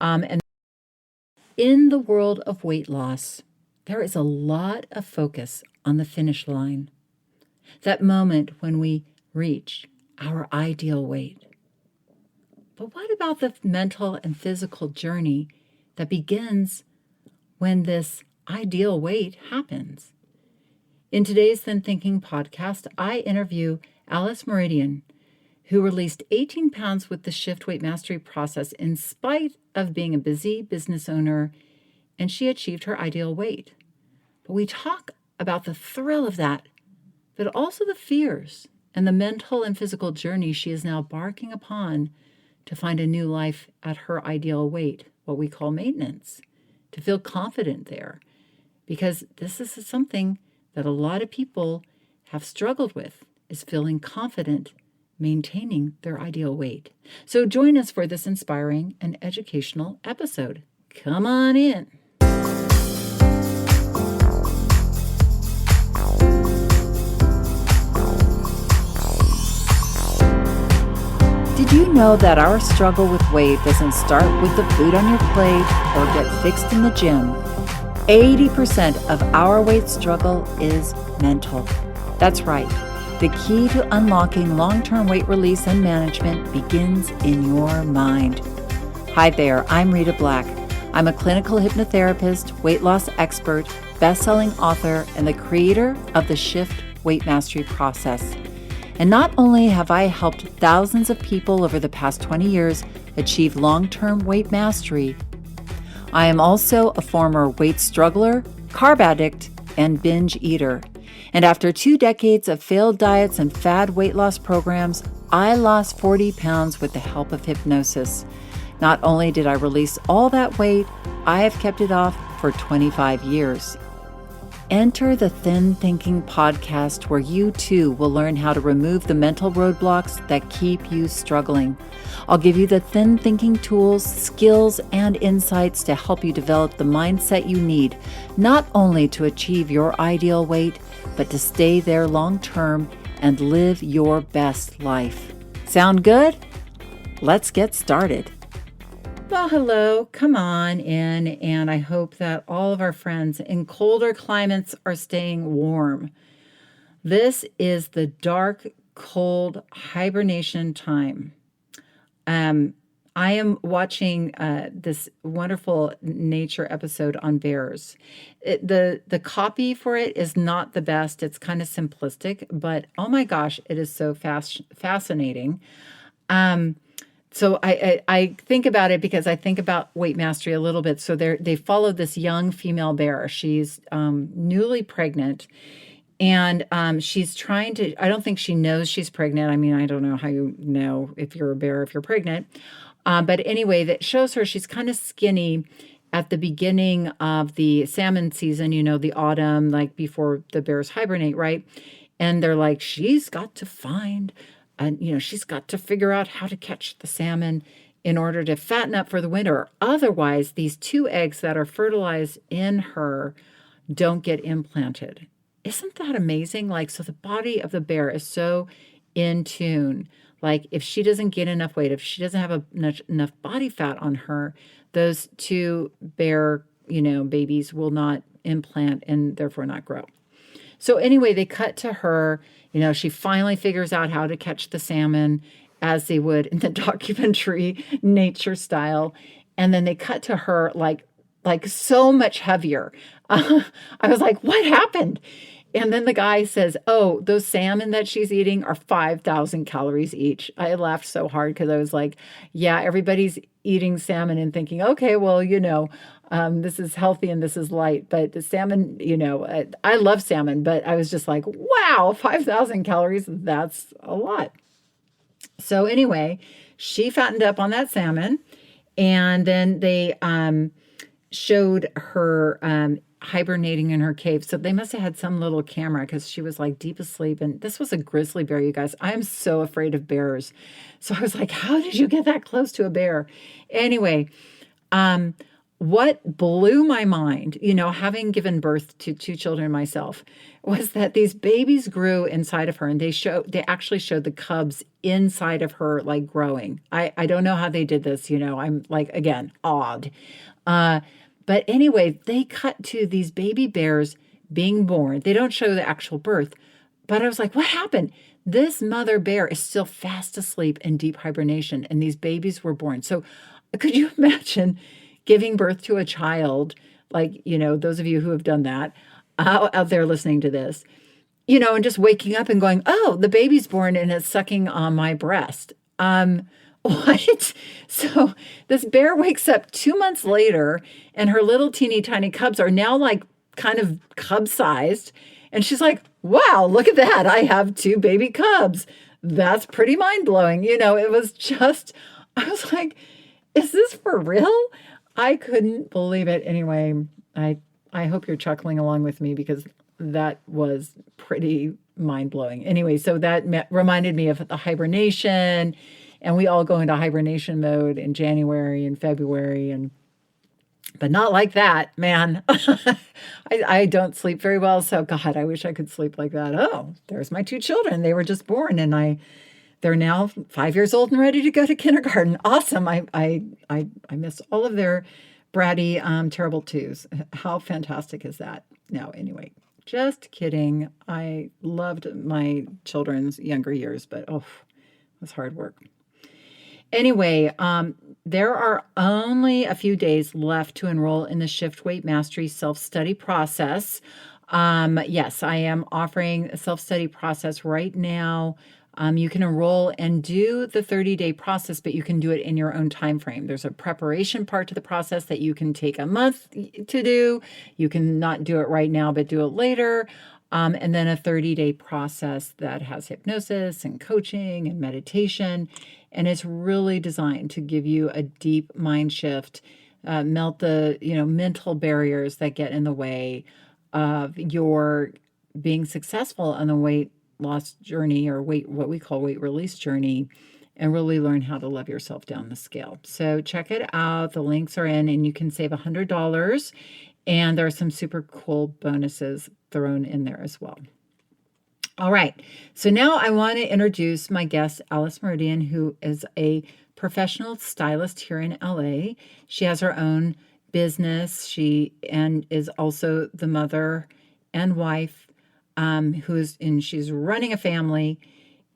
And in the world of weight loss, there is a lot of focus on the finish line, that moment when we reach our ideal weight. But what about the mental and physical journey that begins when this ideal weight happens? In today's Thin Thinking podcast, I interview Alice Murydian, who released 18 pounds with the Shift Weight Mastery process in spite of being a busy business owner, and she achieved her ideal weight. But we talk about the thrill of that, but also the fears and the mental and physical journey she is now embarking upon to find a new life at her ideal weight, what we call maintenance, to feel confident there. Because this is something that a lot of people have struggled with, is feeling confident maintaining their ideal weight. So join us for this inspiring and educational episode. Come on in. Did you know that our struggle with weight doesn't start with the food on your plate or get fixed in the gym? 80% of our weight struggle is mental. That's right. The key to unlocking long-term weight release and management begins in your mind. Hi there, I'm Rita Black. I'm a clinical hypnotherapist, weight loss expert, best-selling author, and the creator of the Shift Weight Mastery process. And not only have I helped thousands of people over the past 20 years achieve long-term weight mastery, I am also a former weight struggler, carb addict, and binge eater. And after 2 decades of failed diets and fad weight loss programs, I lost 40 pounds with the help of hypnosis. Not only did I release all that weight, I have kept it off for 25 years. Enter the Thin Thinking podcast, where you too will learn how to remove the mental roadblocks that keep you struggling. I'll give you the thin thinking tools, skills, and insights to help you develop the mindset you need, not only to achieve your ideal weight, but to stay there long term and live your best life. Sound good? Let's get started. Well, hello, come on in, and I hope that all of our friends in colder climates are staying warm. This is the dark, cold hibernation time. I am watching this wonderful nature episode on bears. The copy for it is not the best. It's kind of simplistic, but oh my gosh, it is so fascinating. So I think about it because I think about weight mastery a little bit. So they followed this young female bear. She's newly pregnant, and she's trying to, I don't think she knows she's pregnant. I mean, I don't know how you know if you're a bear, if you're pregnant. But anyway, that shows her she's kind of skinny at the beginning of the salmon season, the autumn, like before the bears hibernate, right? And they're like, she's got to find, and she's got to figure out how to catch the salmon in order to fatten up for the winter. Otherwise, these 2 eggs that are fertilized in her don't get implanted. Isn't that amazing? So the body of the bear is so in tune. If she doesn't get enough weight, if she doesn't have enough body fat on her, those 2 bear, babies will not implant and therefore not grow. So anyway, they cut to her. She finally figures out how to catch the salmon as they would in the documentary nature style. And then they cut to her like so much heavier. I was like, what happened? And then the guy says, oh, those salmon that she's eating are 5,000 calories each. I laughed so hard because I was like, yeah, everybody's eating salmon and thinking, okay, well, this is healthy and this is light. But the salmon, I love salmon, but I was just like, wow, 5,000 calories, that's a lot. So anyway, she fattened up on that salmon, and then they showed her hibernating in her cave. So they must have had some little camera because she was deep asleep. And this was a grizzly bear, you guys. I am so afraid of bears. So I was like, how did you get that close to a bear? Anyway, what blew my mind, having given birth to two children myself, was that these babies grew inside of her, and they actually showed the cubs inside of her, like growing. I don't know how they did this, I'm like, again, awed. Uh, but anyway, they cut to these baby bears being born. They don't show the actual birth, but I was like, what happened? This mother bear is still fast asleep in deep hibernation, and these babies were born. So could you imagine giving birth to a child, like, those of you who have done that out there listening to this, and just waking up and going, oh, the baby's born and it's sucking on my breast. What? So this bear wakes up 2 months later, and her little teeny tiny cubs are now like kind of cub sized. And she's like, wow, look at that. I have two baby cubs. That's pretty mind blowing. It was just, I was like, is this for real? I couldn't believe it. Anyway, I hope you're chuckling along with me, because that was pretty mind blowing. Anyway, so that reminded me of the hibernation, and we all go into hibernation mode in January and February, but not like that, man. I don't sleep very well, so God, I wish I could sleep like that. Oh, there's my two children. They were just born, and they're now 5 years old and ready to go to kindergarten. Awesome. I miss all of their bratty, terrible twos. How fantastic is that? No, anyway, just kidding. I loved my children's younger years, but it was hard work. Anyway, there are only a few days left to enroll in the Shift Weight Mastery self-study process. Yes, I am offering a self-study process right now. You can enroll and do the 30-day process, but you can do it in your own time frame. There's a preparation part to the process that you can take a month to do. You can not do it right now, but do it later. And then a 30-day process that has hypnosis and coaching and meditation. And it's really designed to give you a deep mind shift, melt the mental barriers that get in the way of your being successful on the weight loss journey, or what we call weight release journey, and really learn how to love yourself down the scale. So check it out. The links are in, and you can save $100. And there are some super cool bonuses thrown in there as well. All right. So now I want to introduce my guest, Alice Murydian, who is a professional stylist here in LA. She has her own business. She is also the mother and wife, she's running a family.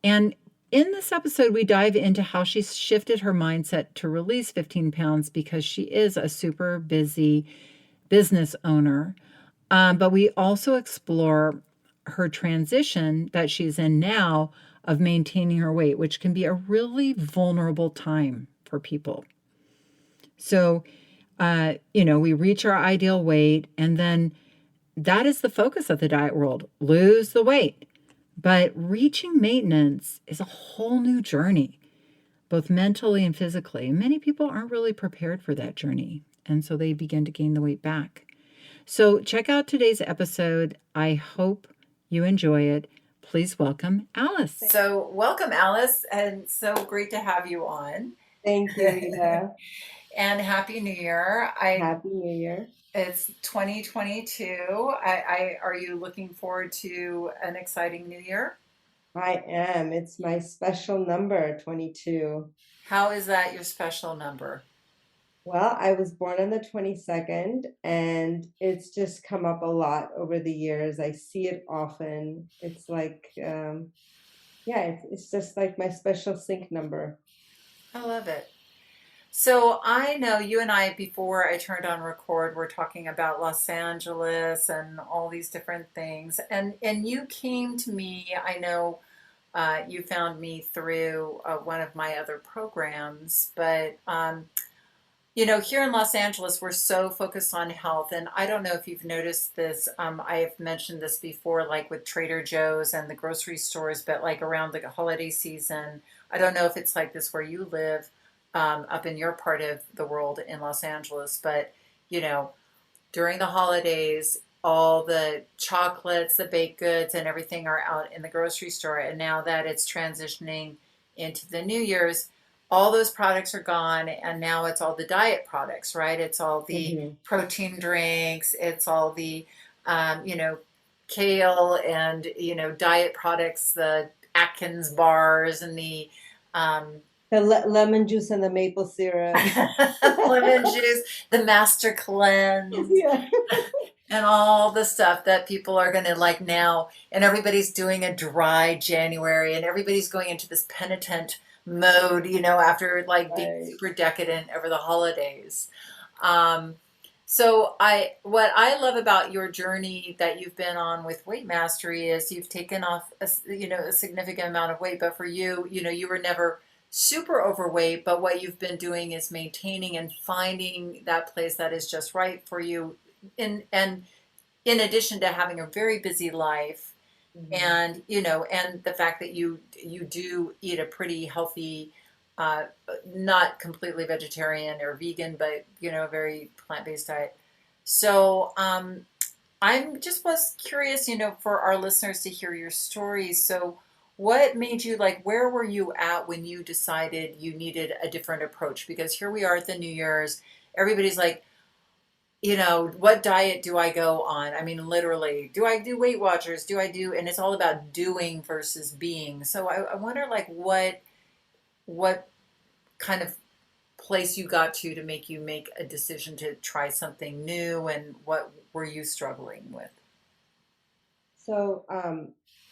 And in this episode, we dive into how she's shifted her mindset to release 15 pounds, because she is a super busy business owner. But we also explore her transition that she's in now of maintaining her weight, which can be a really vulnerable time for people. So, we reach our ideal weight, and then that is the focus of the diet world, lose the weight. But reaching maintenance is a whole new journey, both mentally and physically. And many people aren't really prepared for that journey, and so they begin to gain the weight back. So check out today's episode. I hope you enjoy it. Please welcome Alice. So welcome, Alice, and so great to have you on. Thank you, Rita. And Happy New Year. Happy New Year. It's 2022. Are you looking forward to an exciting new year? I am. It's my special number, 22. How is that your special number? Well, I was born on the 22nd, and it's just come up a lot over the years. I see it often. It's like, it's just like my special sync number. I love it. So I know you and I, before I turned on record, we're talking about Los Angeles and all these different things. And you came to me, I know you found me through one of my other programs, but here in Los Angeles, we're so focused on health. And I don't know if you've noticed this. I have mentioned this before, like with Trader Joe's and the grocery stores, but like around the holiday season, I don't know if it's like this where you live. Up in your part of the world in Los Angeles, but during the holidays, all the chocolates, the baked goods, and everything are out in the grocery store. And now that it's transitioning into the New Year's, all those products are gone, and now it's all the diet products, right? It's all the Hmm. protein drinks, it's all the, you know, kale and, you know, diet products, the Atkins bars and the um, The lemon juice and the maple syrup. lemon juice, the Master Cleanse, Yeah. and all the stuff that people are going to like now. And everybody's doing a dry January, and everybody's going into this penitent mode, you know, after like being Right. super decadent over the holidays. Um, what I love about your journey that you've been on with Weight Mastery is you've taken off, you know, a significant amount of weight. But for you, you know, you were never super overweight. But what you've been doing is maintaining and finding that place that is just right for you. And in addition to having a very busy life, Hmm. and you know, and the fact that you do eat a pretty healthy, uh, not completely vegetarian or vegan, but you know, very plant-based diet. So I'm just was curious, you know, for our listeners to hear your stories. So what made you like, where were you at when you decided you needed a different approach? Because here we are at the New Year's, everybody's like, you know, what diet do I go on? I mean, literally, do I do Weight Watchers? Do I do, and it's all about doing versus being. So I wonder, like, what kind of place you got to make you make a decision to try something new, and what were you struggling with? So,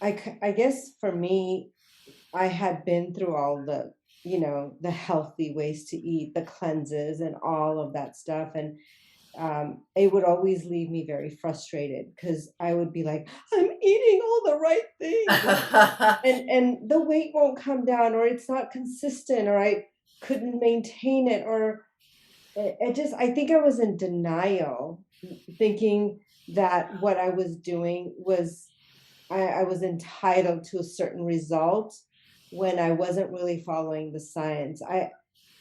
I guess for me, I had been through all the, the healthy ways to eat, the cleanses and all of that stuff. And it would always leave me very frustrated because I would be like, I'm eating all the right things. And the weight won't come down, or it's not consistent, or I couldn't maintain it, or I think I was in denial, thinking that what I was doing was I was entitled to a certain result when I wasn't really following the science.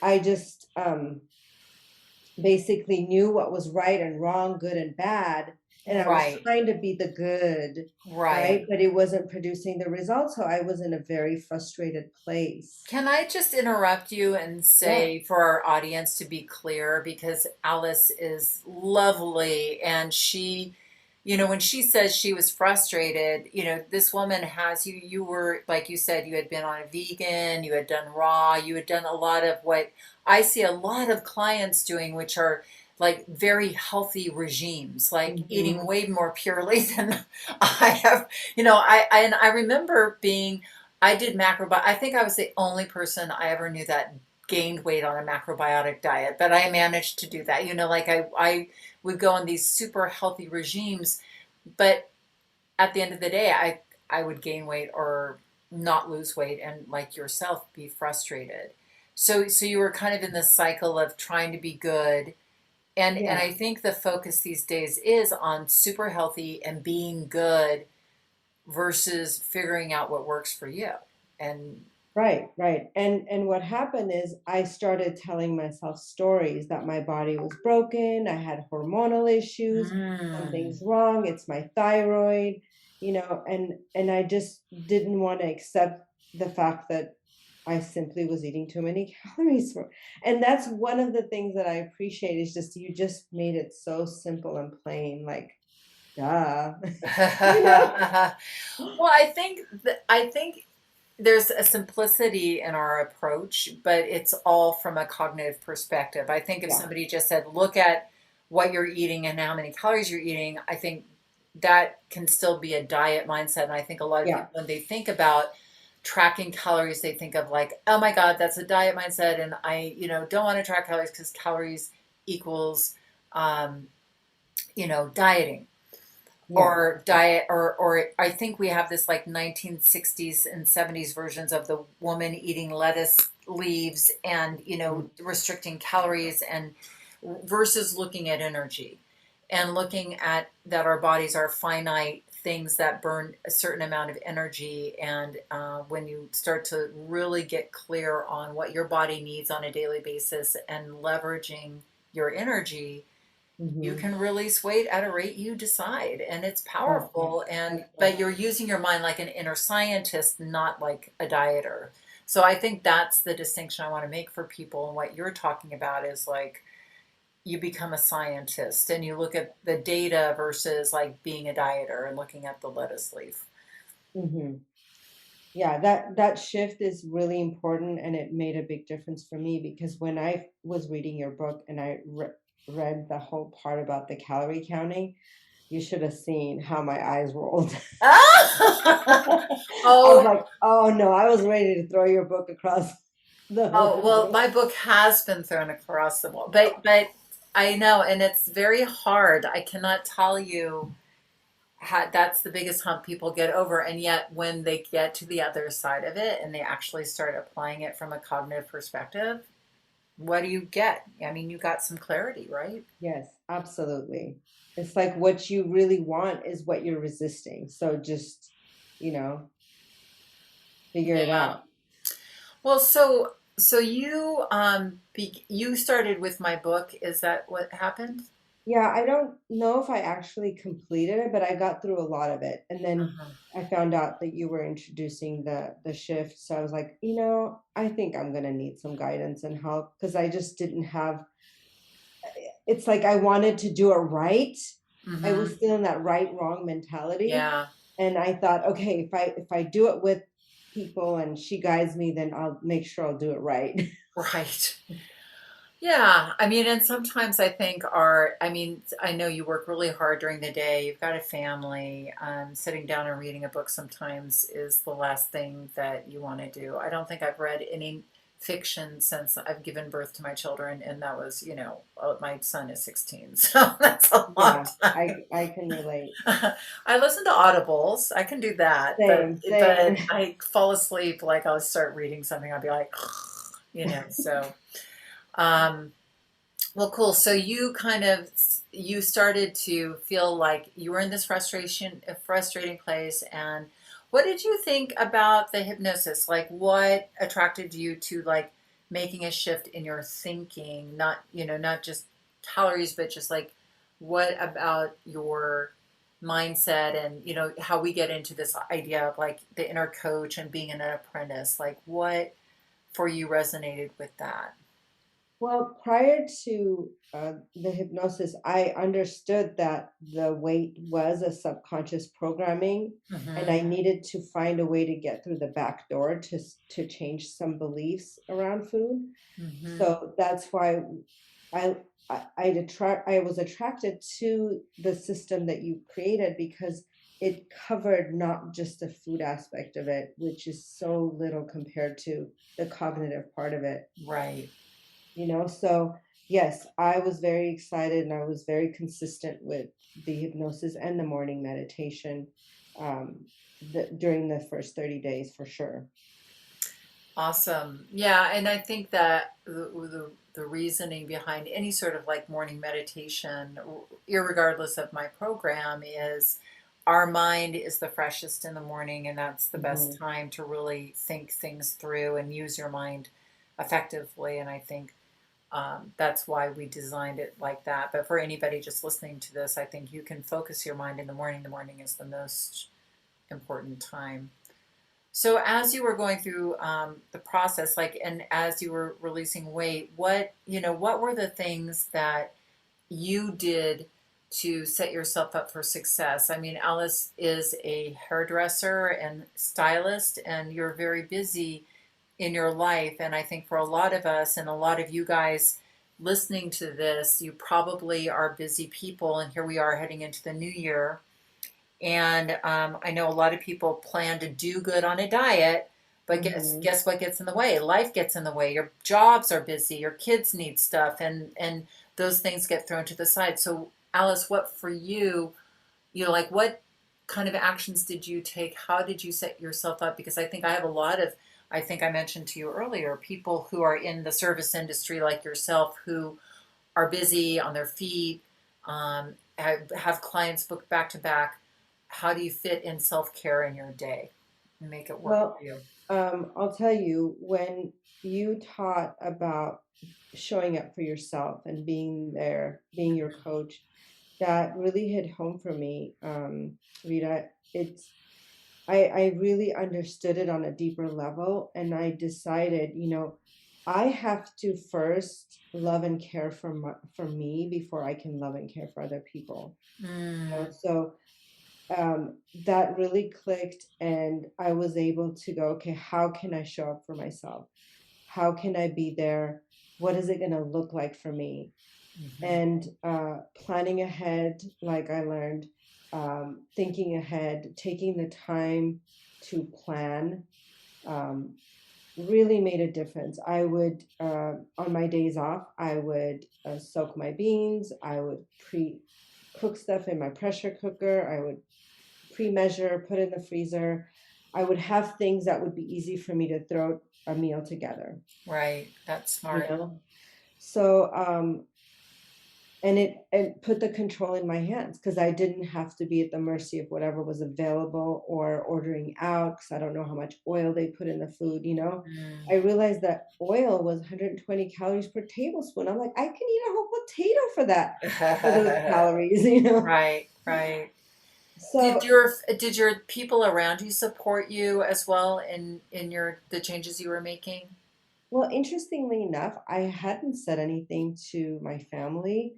I just basically knew what was right and wrong, good and bad, and I was Right, trying to be the good, right. right? But it wasn't producing the results, so I was in a very frustrated place. Can I just interrupt you and Yeah. say for our audience to be clear, because Alice is lovely and she, you know, when she says she was frustrated, you know, this woman has you were, like you said, you had been on a vegan, you had done raw, you had done a lot of what I see a lot of clients doing, which are like very healthy regimes, like eating Hmm. way more purely than I have, you know, and I remember being I did I think I was the only person I ever knew that gained weight on a macrobiotic diet, but I managed to do that. You know, like I would go on these super healthy regimes, but at the end of the day, I would gain weight or not lose weight and like yourself be frustrated. So you were kind of in this cycle of trying to be good. And Yeah. I think the focus these days is on super healthy and being good versus figuring out what works for you. And Right, right. And what happened is I started telling myself stories that my body was broken, I had hormonal issues, mm, something's wrong, it's my thyroid, and I just didn't want to accept the fact that I simply was eating too many calories for. And that's one of the things that I appreciate is just you just made it so simple and plain, like duh. You know? well, I think there's a simplicity in our approach, but it's all from a cognitive perspective. I think if Yeah. somebody just said, look at what you're eating and how many calories you're eating, I think that can still be a diet mindset. And I think a lot of Yeah. people, when they think about tracking calories, they think of like, oh my God, that's a diet mindset. And I, you know, don't want to track calories because calories equals, um, you know, dieting Yeah. or diet or I think we have this like 1960s and 70s versions of the woman eating lettuce leaves and you know Mhm. restricting calories and versus looking at energy and looking at that our bodies are finite things that burn a certain amount of energy and when you start to really get clear on what your body needs on a daily basis and leveraging your energy you Mhm. can release weight at a rate you decide and it's That's it. powerful and That's but it. you're using your mind like an inner scientist not like a dieter So I think that's the distinction I want to make for people. And what you're talking about is like you become a scientist and you look at the data versus like being a dieter and looking at the lettuce leaf. Hmm. Yeah, that shift is really important, and it made a big difference for me because when I was reading your book and I read the whole part about the calorie counting, you should have seen how my eyes rolled. I was Oh, like, "Oh no!" I was ready to throw your book across the oh, well, room. my book has been thrown across the wall, but I know, and it's very hard. I cannot tell you how, that's the biggest hump people get over, and yet when they get to the other side of it and they actually start applying it from a cognitive perspective, what do you get? I mean, you got some clarity, right? Yes, absolutely. It's like what you really want is what you're resisting. So just, you know, figure it Yeah. out. Well, so you you started with my book. Is that what happened? Yeah, I don't know if I actually completed it, but I got through a lot of it. And then Mhm. I found out that you were introducing the shift. So I was like, I think I'm gonna need some guidance and help because I just didn't have it's like I wanted to do it right. I was Mhm. still in that right wrong mentality. Yeah. And I thought, okay, if I do it with people and she guides me, then I'll make sure I'll do it right. Right. Yeah, I mean, and sometimes I think our, I mean, I know you work really hard during the day, you've got a family, sitting down and reading a book sometimes is the last thing that you want to do. I don't think I've read any fiction since I've given birth to my children, and that was, my son is 16, so that's a long Yeah, time. I can relate. I listen to audibles, I can do that, but Same, same. but I fall asleep, like I'll start reading something, I'll be like, so. Um, well, cool. So you kind of you started to feel like you were in this a frustrating place. And what did you think about the hypnosis? Like, what attracted you to like making a shift in your thinking? Not not just calories, but just like what about your mindset and how we get into this idea of like the inner coach and being an apprentice. Like, what for you resonated with that? Well, prior to the hypnosis, I understood that the weight was a subconscious programming, and Hmm. I needed to find a way to get through the back door to change some beliefs around food. Hmm. So that's why I I was attracted to the system that you created because it covered not just the food aspect of it, which is so little compared to the cognitive part of it. Right. So yes, I was very excited and I was very consistent with the hypnosis and the morning meditation um, during the first 30 days for sure. Awesome. Yeah, and I think that the reasoning behind any sort of like morning meditation, irregardless of my program, is our mind is the freshest in the morning, and that's the best Hmm. time to really think things through and use your mind effectively. And I think that's why we designed it like that. But for anybody just listening to this, I think you can focus your mind in the morning. The morning is the most important time. So as you were going through the process, like, and as you were releasing weight, what were the things that you did to set yourself up for success? I mean, Alice is a hairdresser and stylist, and you're very busy in your life. And I think for a lot of us and a lot of you guys listening to this, you probably are busy people. And here we are heading into the new year. And I know a lot of people plan to do good on a diet, but Hmm. guess what gets in the way? Life gets in the way. Your jobs are busy. Your kids need stuff, and those things get thrown to the side. So, Alice, what for you? Like what kind of actions did you take? How did you set yourself up? Because I think I have a lot of. I think I mentioned to you earlier, people who are in the service industry like yourself who are busy on their feet, have clients booked back to back. How do you fit in self care in your day and make it work for Well, you? I'll tell you, when you taught about showing up for yourself and being there, being your coach, that really hit home for me, Rita. It's I really understood it on a deeper level, and I decided, I have to first love and care for me before I can love and care for other people. Mm, So that really clicked, and I was able to go, okay, how can I show up for myself? How can I be there? What is it going to look like for me? mhm. And planning ahead, like I learned, thinking ahead, taking the time to plan, um, really made a difference. I would, on my days off, I would soak my beans. I would pre cook stuff in my pressure cooker. I would pre-measure, put in the freezer. I would have things that would be easy for me to throw a meal together, Right. That's you smart. know? So, and it put the control in my hands because I didn't have to be at the mercy of whatever was available or ordering out because I don't know how much oil they put in the food. Mm. I realized that oil was 120 calories per tablespoon. I'm like, I can eat a whole potato for those calories. Right, right. Did So, your people around you support you as well in your the changes you were making? well, interestingly enough, I hadn't said anything to my family,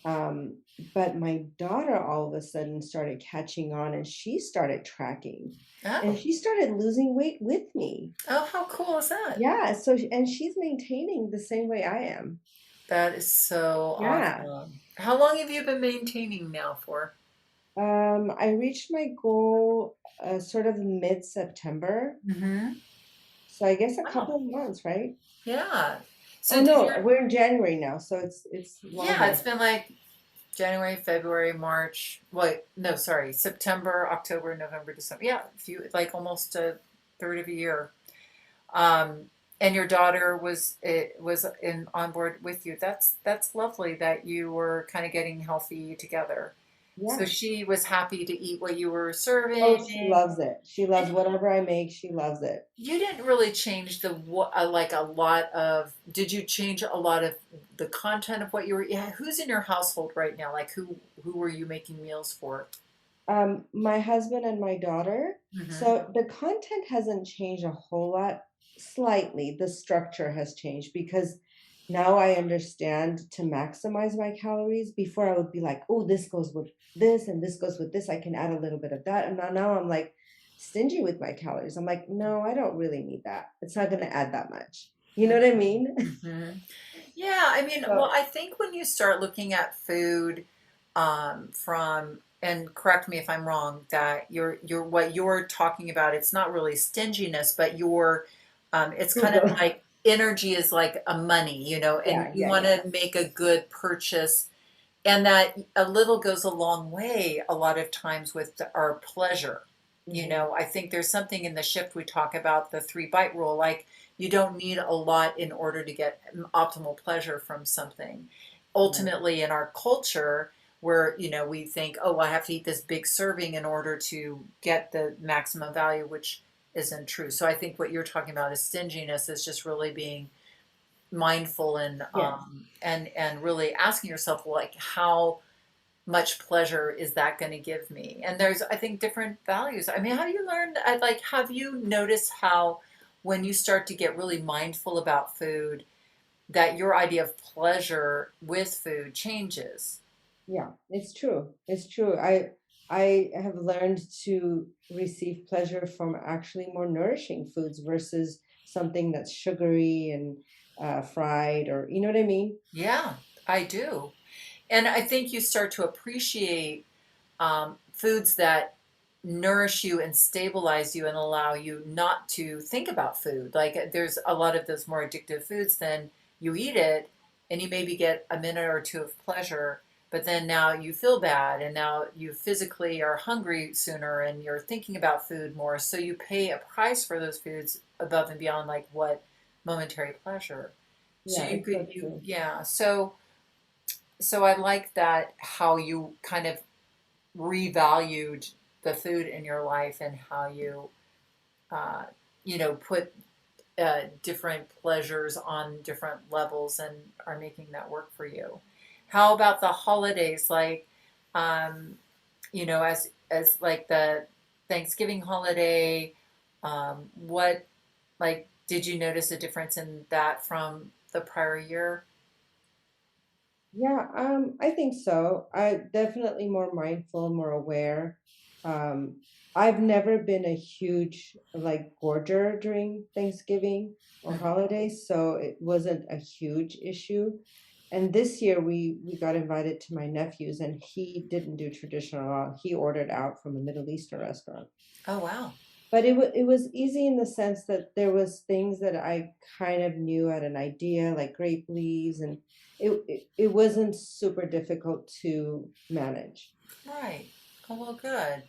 but my daughter all of a sudden started catching on and she started tracking and Oh, she started losing weight with me. oh, how cool is that? Yeah, so and she's maintaining the same way I am. That is so Yeah. awesome. How long have you been maintaining now for? I reached my goal sort of mid-September. Mm-hmm. So I guess a Wow. couple of months, right? Yeah. Oh So did no, your we're in January now, so it's yeah, it's longer. been like January, February, March. Wait, no, sorry, September, October, November, December. Yeah, a few like almost a third of a year. Um, and your daughter was in on board with you. That's lovely that you were kind of getting healthy together. So Yeah. she was happy to eat what you were Oh, she serving, loves it. She loves and whatever I make. She loves it. you didn't really change like a lot of. Did you change a lot of the content of what you were? Yeah, who's in your household right now? Like who were you making meals for? My husband and my daughter. Hmm. So the content hasn't changed a whole lot. Slightly, the structure has changed because now I understand to maximize my calories. Before I would be like, oh, this goes with this and this goes with this. I can add a little bit of that. And now I'm like stingy with my calories. I'm like, no, I don't really need that. It's not going to add that much. You know what I mean? Hmm. Yeah, I mean, well, So, I think when you start looking at food from, and correct me if I'm wrong, that you're what you're talking about, it's not really stinginess, but it's kind of frugal. like energy is like a money, and Yeah, you yeah, want yeah. to make a good purchase, and that a little goes a long way a lot of times with our pleasure. Hmm. I think there's something in the shift we talk about the 3 bite rule, like you don't need a lot in order to get optimal pleasure from something. Right. Ultimately, in our culture, where we think, oh, I have to eat this big serving in order to get the maximum value, which isn't true. So I think what you're talking about is stinginess, is just really being mindful and Yes. really asking yourself, well, like, how much pleasure is that going to give me? And there's, I think, different values. I mean, have you learned, like, have you noticed how when you start to get really mindful about food, that your idea of pleasure with food changes? Yeah, it's true. It's true. I have learned to receive pleasure from actually more nourishing foods versus something that's sugary and fried or you know what I mean? Yeah, I do. And I think you start to appreciate foods that nourish you and stabilize you and allow you not to think about food. Like there's a lot of those more addictive foods, then you eat it and you maybe get a minute or two of pleasure, but then now you feel bad and now you physically are hungry sooner and you're thinking about food more. So you pay a price for those foods above and beyond like what momentary pleasure. So Yeah, you it's could, so true. yeah. So I like that how you kind of revalued the food in your life and how you, uh, put different pleasures on different levels and are making that work for you. How about the holidays? Like, um, as like the Thanksgiving holiday, what, like, did you notice a difference in that from the prior year? Yeah, I think so. I definitely more mindful, more aware. Um, I've never been a huge like gorger during Thanksgiving or Mhm. holidays, so it wasn't a huge issue. And this year we got invited to my nephew's, and he didn't do traditional at all. He ordered out from a Middle Eastern restaurant. Oh, wow. But it was easy in the sense that there was things that I kind of knew at an idea, like grape leaves, and it wasn't super difficult to manage. Right. Oh, well, good.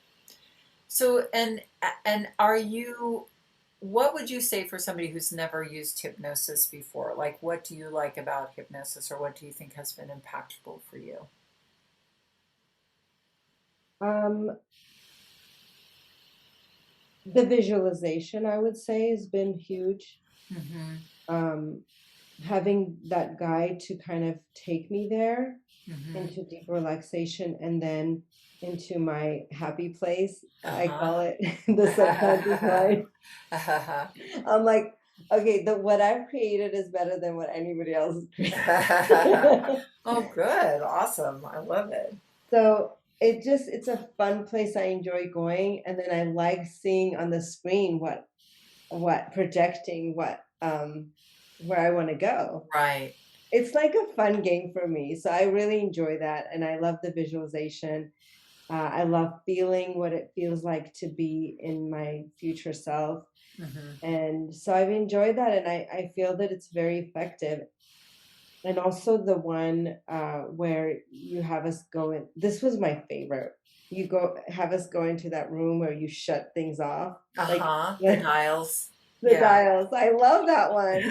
So, and are you, what would you say for somebody who's never used hypnosis before? Like, what do you like about hypnosis, or what do you think has been impactful for you? Um, the visualization, I would say, has been huge. Mm-hmm. Um, Having that guide to kind of take me there Mm-hmm. into deep relaxation and then into my happy place. I Uh-huh. call it the subconscious mind. Uh-huh. I'm like, okay, the what I've created is better than what anybody else has created. Oh, good. Awesome. I love it. So it's a fun place I enjoy going, and then I like seeing on the screen what projecting what where I want to go. Right. It's like a fun game for me. So I really enjoy that, and I love the visualization. I love feeling what it feels like to be in my future self. Mm-hmm. And so I've enjoyed that, and I feel that it's very effective. And also the one where you have us go in, this was my favorite. You go have us go into that room where you shut things off, like Uh-huh. The the, dials. the Yeah. dials. I love that one.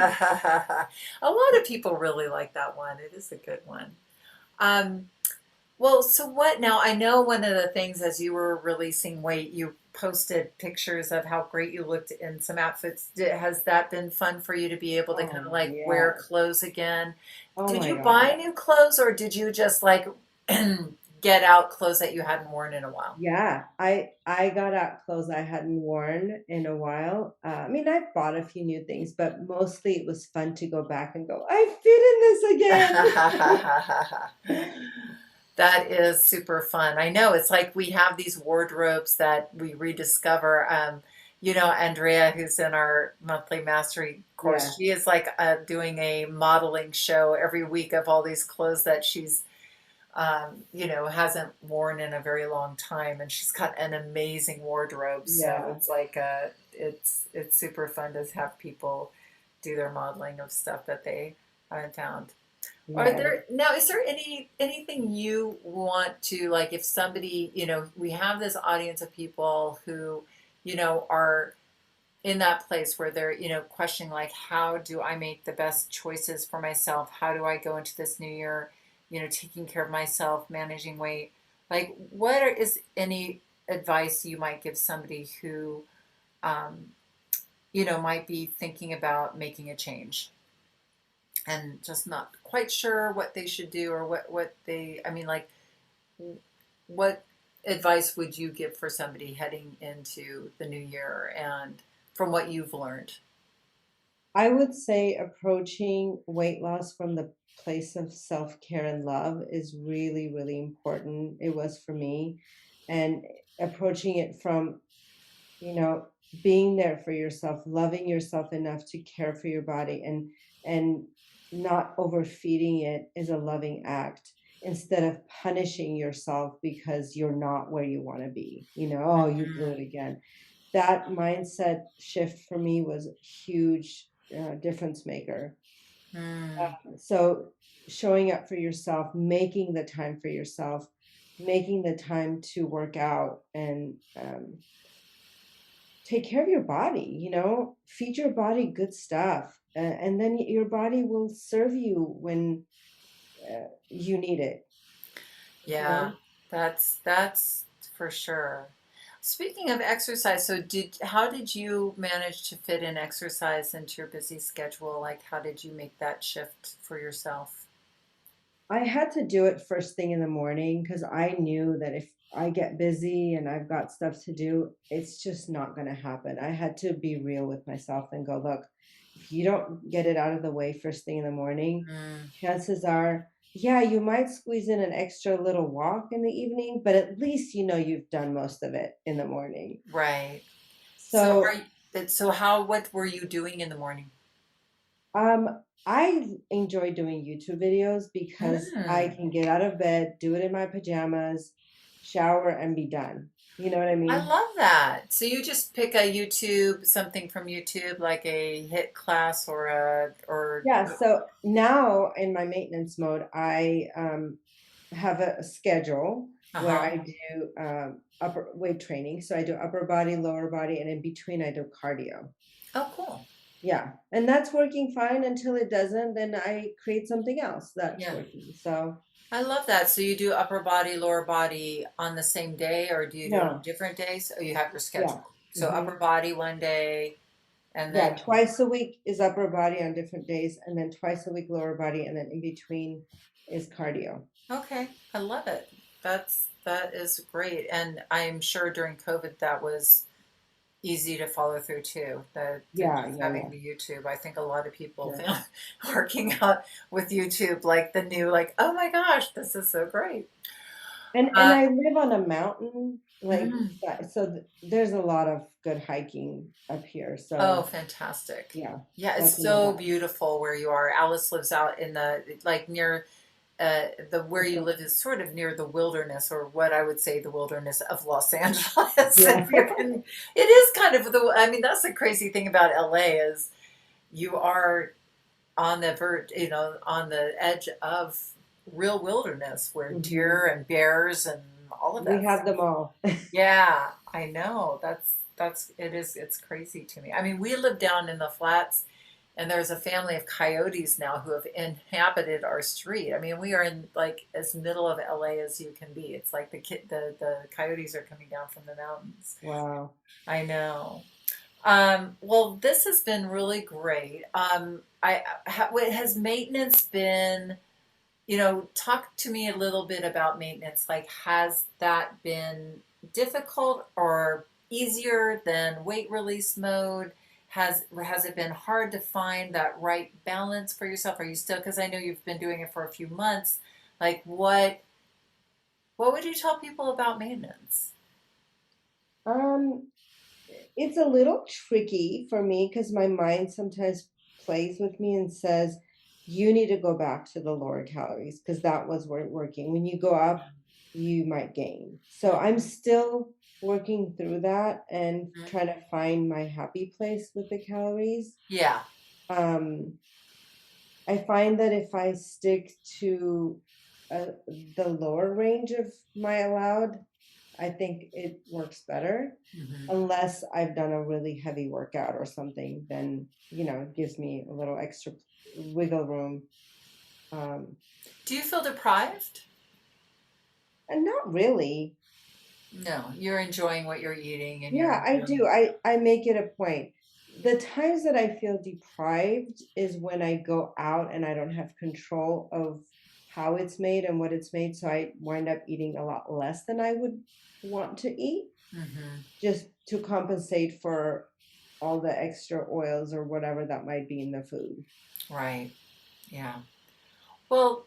A lot of people really like that one. It is a good one. Um, well, so what now? I know one of the things as you were releasing weight, you posted pictures of how great you looked in some outfits. Has that been fun for you to be able to kind of Oh like wear yeah. clothes again? Oh Did my you God. buy new clothes, or did you just like get out clothes that you hadn't worn in a while? Yeah, I got out clothes I hadn't worn in a while. I mean, I've bought a few new things, but mostly it was fun to go back and go, I fit in this again. That is super fun. I know it's like we have these wardrobes that we rediscover. Andrea, who's in our monthly mastery course, Yeah, she is like doing a modeling show every week of all these clothes that she's, hasn't worn in a very long time, and she's got an amazing wardrobe. So yeah, it's like it's super fun to have people do their modeling of stuff that they haven't found. Are yeah. there now, is there anything you want to like if somebody, we have this audience of people who, are in that place where they're, questioning like how do I make the best choices for myself? How do I go into this new year, taking care of myself, managing weight? Like is any advice you might give somebody who um, might be thinking about making a change? And just not quite sure what they should do or what they, I mean, like, what advice would you give for somebody heading into the new year and from what you've learned? I would say approaching weight loss from the place of self-care and love is really, really important. It was for me. And approaching it from you know being there for yourself, loving yourself enough to care for your body, and not overfeeding it is a loving act, instead of punishing yourself because you're not where you want to be. Oh, you blew it Mm, again. That mindset shift for me was a huge difference maker. mm, So showing up for yourself, making the time for yourself, making the time to work out, and take care of your body, feed your body good stuff, and then your body will serve you when you need it, you yeah, know? that's for sure. Speaking of exercise, so how did you manage to fit in exercise into your busy schedule? Like, how did you make that shift for yourself? I had to do it first thing in the morning because I knew that if I get busy and I've got stuff to do, it's just not going to happen. I had to be real with myself and go, look, if you don't get it out of the way first thing in the morning, Mm, chances are, yeah, you might squeeze in an extra little walk in the evening, but at least you know you've done most of it in the morning. right. So are So, you, so how, what were you doing in the morning? I enjoy doing YouTube videos because I Mm. can get out of bed, do it in my pajamas, shower, and be done. You know what I I mean? love that. So you just pick a YouTube, something from YouTube, like a hit class or a, or, Yeah. So now in my maintenance mode, I have a schedule where uh-huh. I do upper weight training. So I do upper body, lower body, and in between I do cardio. Oh, cool. Yeah. And that's working fine until it doesn't. Then I create something else that's Yeah. working. So I love that. So you do upper body, lower body on the same day, or do you do it on no, different days? Oh, you have your yeah. schedule. So upper Hmm. body one day, and Yeah, then, twice a week is upper body on different days, and then twice a week lower body, and then in between is cardio. okay, I love it. That is great. And I'm sure during COVID that was easy to follow through too. The Yeah, just yeah, having yeah, the YouTube. I think a lot of people yeah. found working out with YouTube like the new, like, oh my gosh, this is so great. And Uh, I live on a mountain, like mm. so. There's a lot of good hiking up here. Oh, So fantastic. yeah, Yeah, it's that's in the so mountain. beautiful where you are. Alice lives out in the, like, near the where you live is sort of near the wilderness, or what I would say the wilderness of Los Angeles. Yeah, If you can, it is kind of the. I mean, that's the crazy thing about LA is you are on the verge, on the edge of real wilderness where hmm deer and bears and all of we that. have them all. Yeah, I know. That's it is. It's crazy to me. I mean, we live down in the flats, and there's a family of coyotes now who have inhabited our street. I mean, we are in like as middle of LA as you can be. It's like the coyotes are coming down from the mountains. Wow. I know. Well, this has been really great. What has maintenance been? Talk to me a little bit about maintenance. Like, has that been difficult or easier than weight release mode? Has it been hard to find that right balance for yourself? Are you still, because I know you've been doing it for a few months. Like, what would you tell people about maintenance? Um, it's a little tricky for me because my mind sometimes plays with me and says, you need to go back to the lower calories because that was working. When you go up, you might gain. So I'm Mhm. still working through that and Mhm. trying to find my happy place with the calories. Yeah. Um, I find that if I stick to the lower range of my allowed, I think it works better. Mhm. Unless I've done a really heavy workout or something, then, it gives me a little extra wiggle room. Um, Do you feel deprived? and not really. No, you're enjoying what you're eating and you're Yeah, I enjoying. do. I make it a point. The times that I feel deprived is when I go out and I don't have control of how it's made and what it's made, so I wind up eating a lot less than I would want to eat, Hmm. just to compensate for all the extra oils or whatever that might be in the food. Right. Yeah. Well,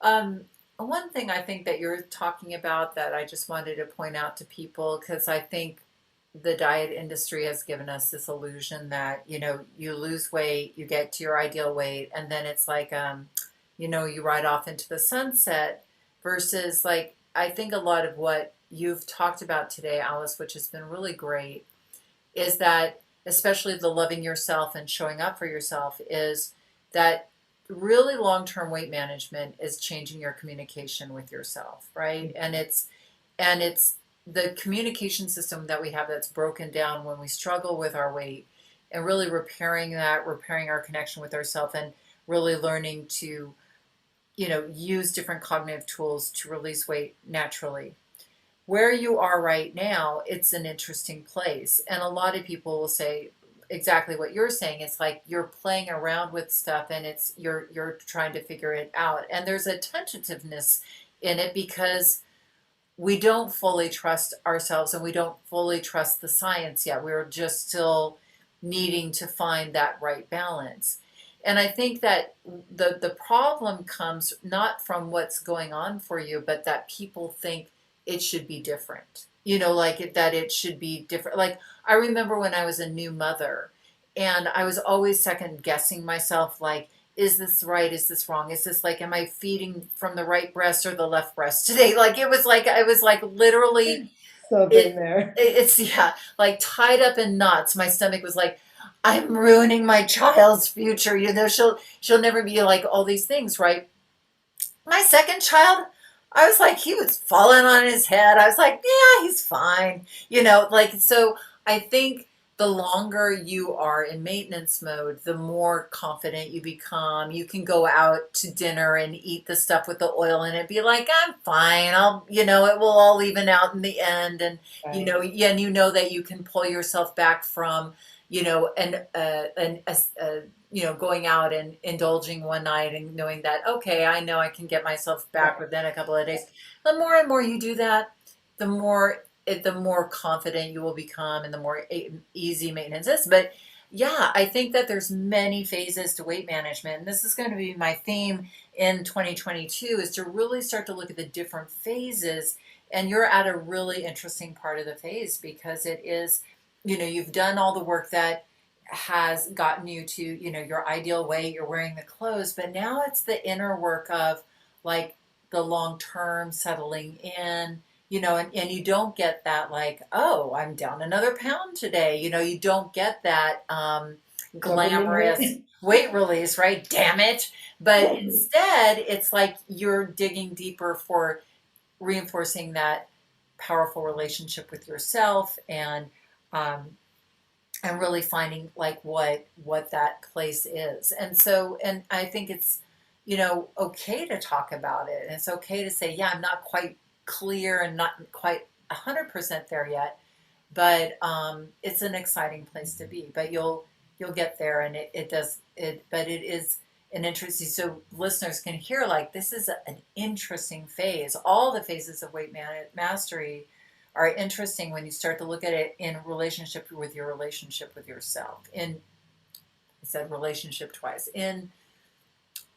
Um, one thing I think that you're talking about that I just wanted to point out to people, because I think the diet industry has given us this illusion that, you lose weight, you get to your ideal weight, and then it's like, you ride off into the sunset versus like, I think a lot of what you've talked about today, Alice, which has been really great, is that especially the loving yourself and showing up for yourself is that really long-term weight management is changing your communication with yourself, right? And it's the communication system that we have that's broken down when we struggle with our weight, and really repairing that, repairing our connection with ourselves, and really learning to use different cognitive tools to release weight naturally. Where you are right now, it's an interesting place. And a lot of people will say, exactly what you're saying. It's like you're playing around with stuff, and you're trying to figure it out. And there's a tentativeness in it because we don't fully trust ourselves and we don't fully trust the science yet. We're just still needing to find that right balance. And I think that the problem comes not from what's going on for you, but that people think it should be different. Like that it should be different. Like I remember when I was a new mother and I was always second guessing myself, like, is this right? Is this wrong? Is this like, am I feeding from the right breast or the left breast today? Like it was like, I was like literally, So been there. it's, yeah, like tied up in knots. My stomach was like, I'm ruining my child's future. She'll never be like all these things, right? My second child, I was like, he was falling on his head. I was like, yeah, he's fine. Like, so I think the longer you are in maintenance mode, the more confident you become. You can go out to dinner and eat the stuff with the oil in it, be like, I'm fine. It will all even out in the end. And, Right. yeah, and that you can pull yourself back from, going out and indulging one night and knowing that, okay, I know I can get myself back Right. within a couple of days. The more and more you do that, the more confident you will become and the more easy maintenance is. But yeah, I think that there's many phases to weight management. And this is going to be my theme in 2022 is to really start to look at the different phases. And you're at a really interesting part of the phase because it is, you've done all the work that has gotten you to, your ideal weight, you're wearing the clothes, but now it's the inner work of like the long term settling in, and you don't get that like, oh, I'm down another pound today. You don't get that glamorous weight release, right? Damn it. But instead, it's like you're digging deeper for reinforcing that powerful relationship with yourself and really finding like what that place is. And I think it's, okay to talk about it. And it's okay to say, yeah, I'm not quite clear and not quite 100% there yet, but it's an exciting place to be. But you'll get there, and but it is an interesting. So listeners can hear like this is an interesting phase. All the phases of weight mastery are interesting when you start to look at it in relationship with your relationship with yourself. I said relationship twice. In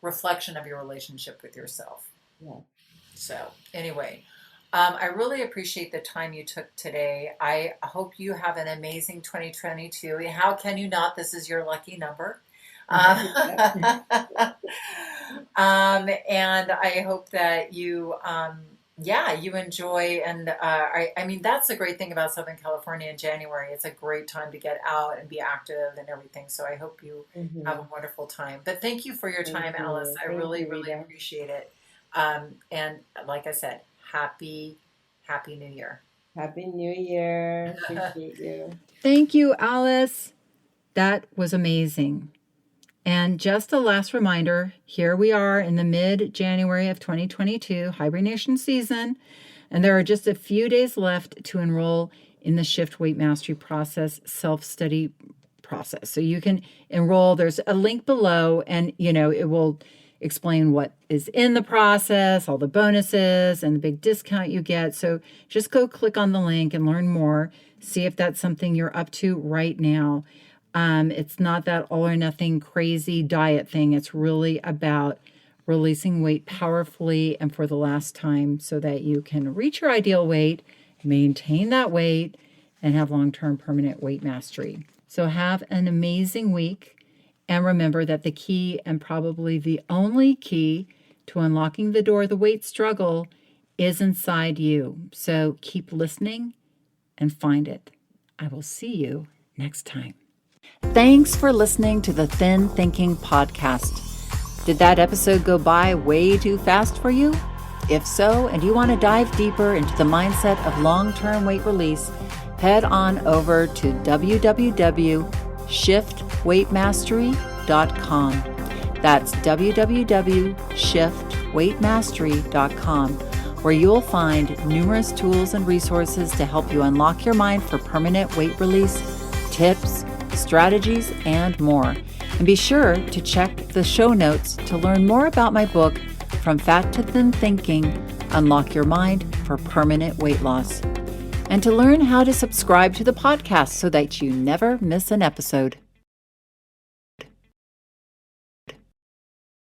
reflection of your relationship with yourself. Yeah. So anyway, I really appreciate the time you took today. I hope you have an amazing 2022. How can you not? This is your lucky number. And I hope that you you enjoy. And I mean, that's the great thing about Southern California in January. It's a great time to get out and be active and everything. So I hope you have a wonderful time. But thank you for your time, Alice. I really, really appreciate it. And like I said, Happy New Year. Happy New Year. Appreciate you. Thank you, Alice. That was amazing. And just a last reminder, here we are in the mid-January of 2022, hibernation season, and there are just a few days left to enroll in the Shift Weight Mastery Process self-study process. So you can enroll. There's a link below, and it will explain what is in the process, all the bonuses, and the big discount you get. So just go click on the link and learn more. See if that's something you're up to right now. It's not that all or nothing crazy diet thing. It's really about releasing weight powerfully and for the last time so that you can reach your ideal weight, maintain that weight, and have long-term permanent weight mastery. So have an amazing week. And remember that the key, and probably the only key to unlocking the door of the weight struggle, is inside you. So keep listening and find it. I will see you next time. Thanks for listening to the Thin Thinking Podcast. Did that episode go by way too fast for you? If so, and you want to dive deeper into the mindset of long-term weight release, head on over to www.shiftweightmastery.com. That's www.shiftweightmastery.com, where you'll find numerous tools and resources to help you unlock your mind for permanent weight release, tips, strategies, and more. And be sure to check the show notes to learn more about my book, From Fat to Thin Thinking, Unlock Your Mind for Permanent Weight Loss, and to learn how to subscribe to the podcast so that you never miss an episode.